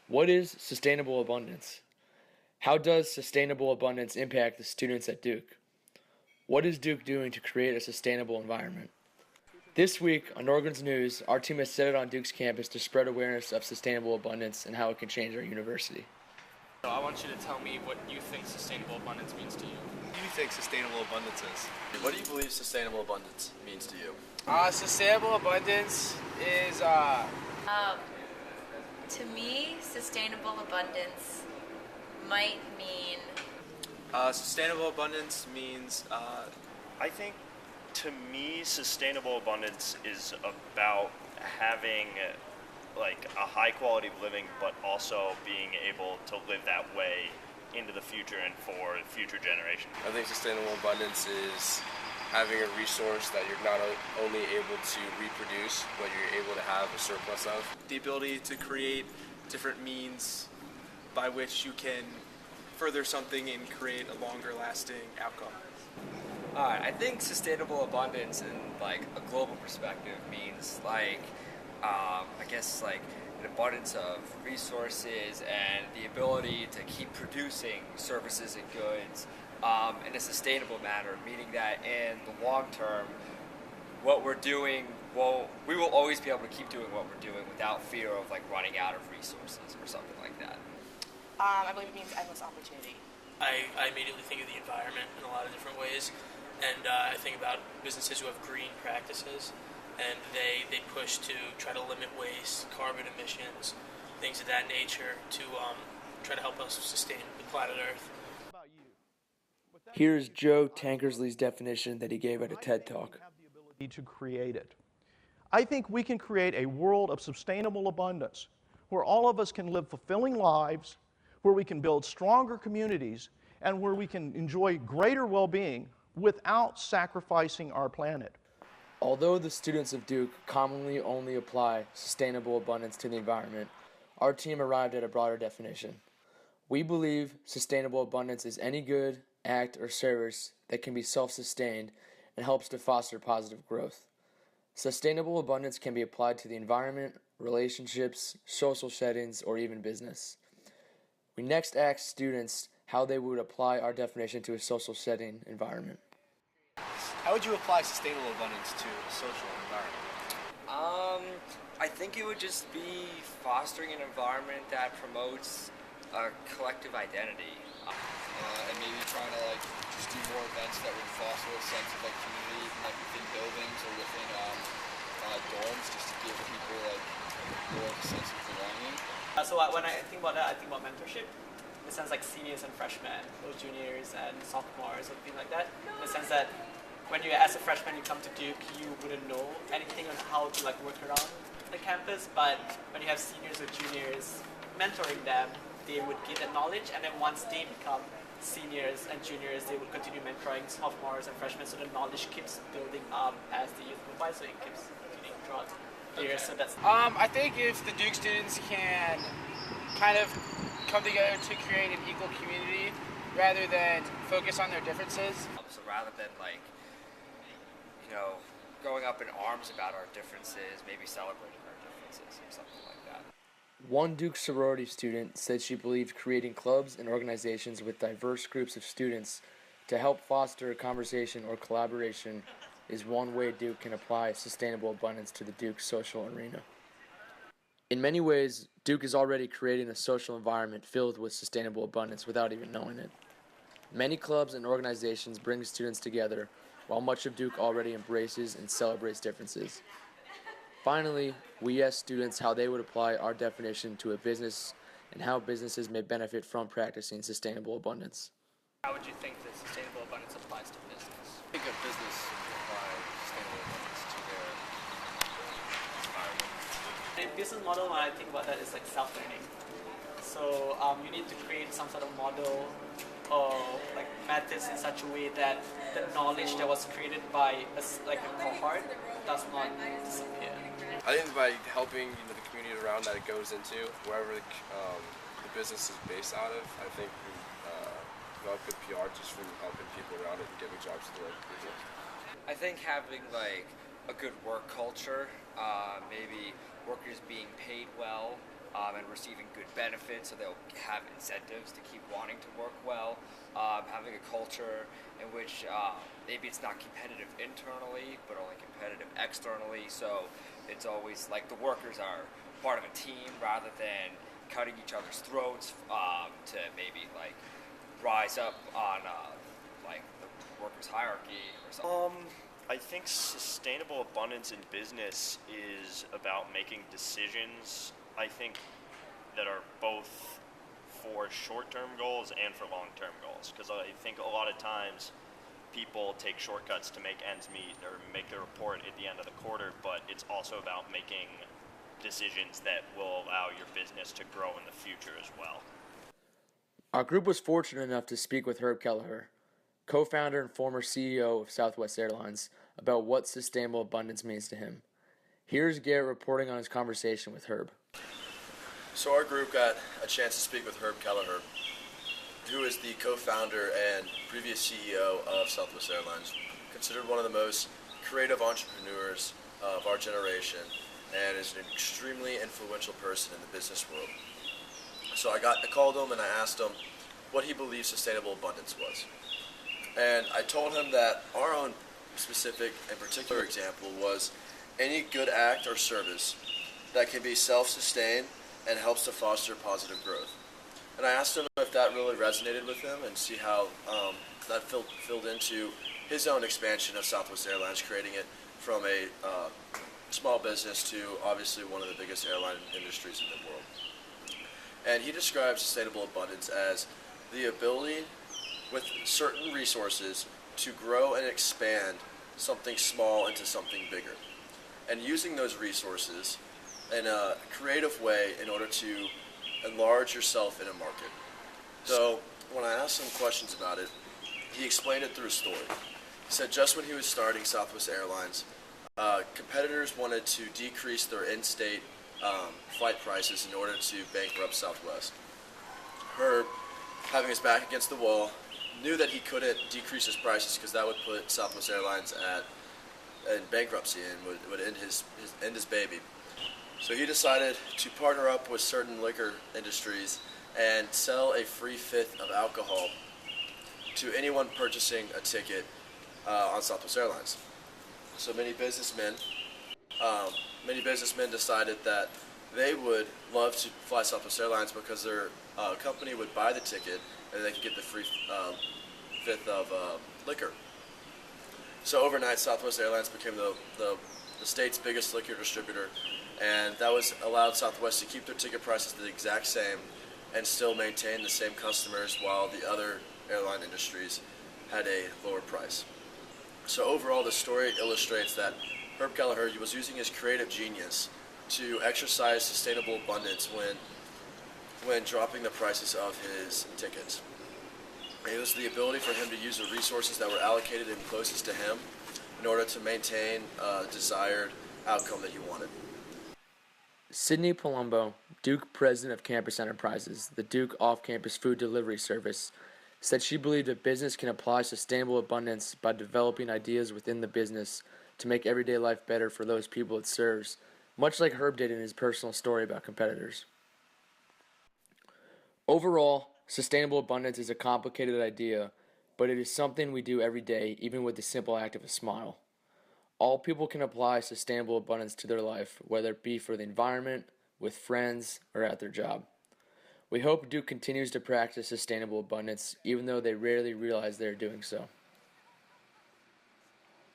What is sustainable abundance? How does sustainable abundance impact the students at Duke? What is Duke doing to create a sustainable environment? This week on Oregon's News, our team has set it on Duke's campus to spread awareness of sustainable abundance and how it can change our university. So I want you to tell me what you think sustainable abundance means to you. What do you think sustainable abundance is? What do you believe sustainable abundance means to you? Sustainable abundance is To me, sustainable abundance might mean Sustainable abundance means I think to me, sustainable abundance is about having like a high quality of living, but also being able to live that way into the future and for future generations. I think sustainable abundance is having a resource that you're not only able to reproduce, but you're able to have a surplus of. the ability to create different means by which you can further something and create a longer lasting outcome. I think sustainable abundance in like a global perspective means I guess like an abundance of resources and the ability to keep producing services and goods in a sustainable manner, meaning that in the long term, what we're doing, we will always be able to keep doing what we're doing without fear of like running out of resources or something like that. I believe it means endless opportunity. I immediately think of the environment in a lot of different ways, and I think about businesses who have green practices, and they push to try to limit waste, carbon emissions, things of that nature to try to help us sustain the planet Earth. Here's Joe Tankersley's definition that he gave at a TED Talk. To create it. I think we can create a world of sustainable abundance where all of us can live fulfilling lives, where we can build stronger communities, and where we can enjoy greater well-being without sacrificing our planet. Although the students of Duke commonly only apply sustainable abundance to the environment, our team arrived at a broader definition. We believe sustainable abundance is any good, act, or service that can be self-sustained and helps to foster positive growth. Sustainable abundance can be applied to the environment, relationships, social settings, or even business. We next asked students how they would apply our definition to a social setting environment. How would you apply sustainable abundance to a social environment? I think it would just be fostering an environment that promotes a collective identity. And maybe trying to like just do more events that would foster a sense of like community, like within buildings or within dorms, just to give people like more of a sense of belonging. So when I think about that, I think about mentorship. In the sense like seniors and freshmen, or juniors and sophomores, or things like that. In the sense that when you, as a freshman, you come to Duke, you wouldn't know anything on how to like work around the campus. But when you have seniors or juniors mentoring them, they would get that knowledge, and then once they become seniors and juniors, they will continue mentoring sophomores and freshmen, so the knowledge keeps building up as the youth move by, so it keeps continuing throughout the years. So that's. I think if the Duke students can kind of come together to create an equal community rather than focus on their differences. So rather than like, going up in arms about our differences, maybe celebrating our differences or something like that. One Duke sorority student said she believed creating clubs and organizations with diverse groups of students to help foster conversation or collaboration is one way Duke can apply sustainable abundance to the Duke social arena. In many ways, Duke is already creating a social environment filled with sustainable abundance without even knowing it. Many clubs and organizations bring students together, while much of Duke already embraces and celebrates differences. Finally, we asked students how they would apply our definition to a business and how businesses may benefit from practicing sustainable abundance. How would you think that sustainable abundance applies to business? I think a business would apply sustainable abundance to their environment. The business model, when I think about that, is like self-learning. So you need to create some sort of model or like methods in such a way that the knowledge that was created by a cohort does not disappear. I think by helping the community around that it goes into, wherever the business is based out of, I think we develop good PR just from helping people around it and giving jobs to the local business. I think having like a good work culture, maybe workers being paid well, and receiving good benefits, so they'll have incentives to keep wanting to work well. Having a culture in which maybe it's not competitive internally, but only competitive externally. So it's always like the workers are part of a team rather than cutting each other's throats to maybe like rise up on like the workers' hierarchy or something. I think sustainable abundance in business is about making decisions, I think, that are both for short-term goals and for long-term goals. Because I think a lot of times people take shortcuts to make ends meet or make the report at the end of the quarter, but it's also about making decisions that will allow your business to grow in the future as well. Our group was fortunate enough to speak with Herb Kelleher, co-founder and former CEO of Southwest Airlines, about what sustainable abundance means to him. Here's Garrett reporting on his conversation with Herb. So our group got a chance to speak with Herb Kelleher, who is the co-founder and previous CEO of Southwest Airlines, considered one of the most creative entrepreneurs of our generation, and is an extremely influential person in the business world. So I called him and I asked him what he believed sustainable abundance was. And I told him that our own specific and particular example was any good act or service that can be self-sustained and helps to foster positive growth. And I asked him if that really resonated with him and see how that filled into his own expansion of Southwest Airlines, creating it from a small business to obviously one of the biggest airline industries in the world. And he describes sustainable abundance as the ability with certain resources to grow and expand something small into something bigger, and using those resources in a creative way in order to enlarge yourself in a market. So when I asked him questions about it, he explained it through a story. He said just when he was starting Southwest Airlines, competitors wanted to decrease their in-state flight prices in order to bankrupt Southwest. Herb, having his back against the wall, knew that he couldn't decrease his prices because that would put Southwest Airlines in bankruptcy and would end his baby. So he decided to partner up with certain liquor industries and sell a free fifth of alcohol to anyone purchasing a ticket on Southwest Airlines. So many businessmen decided that they would love to fly Southwest Airlines because their company would buy the ticket and they could get the free fifth of liquor. So overnight, Southwest Airlines became the state's biggest liquor distributor, and that was allowed Southwest to keep their ticket prices the exact same and still maintain the same customers while the other airline industries had a lower price. So overall, the story illustrates that Herb Kelleher was using his creative genius to exercise sustainable abundance when dropping the prices of his tickets. It was the ability for him to use the resources that were allocated and closest to him in order to maintain a desired outcome that he wanted. Sydney Palumbo, Duke President of Campus Enterprises, the Duke off-campus food delivery service, said she believed that business can apply sustainable abundance by developing ideas within the business to make everyday life better for those people it serves, much like Herb did in his personal story about competitors. Overall, sustainable abundance is a complicated idea, but it is something we do every day, even with the simple act of a smile. All people can apply sustainable abundance to their life, whether it be for the environment, with friends, or at their job. We hope Duke continues to practice sustainable abundance, even though they rarely realize they are doing so.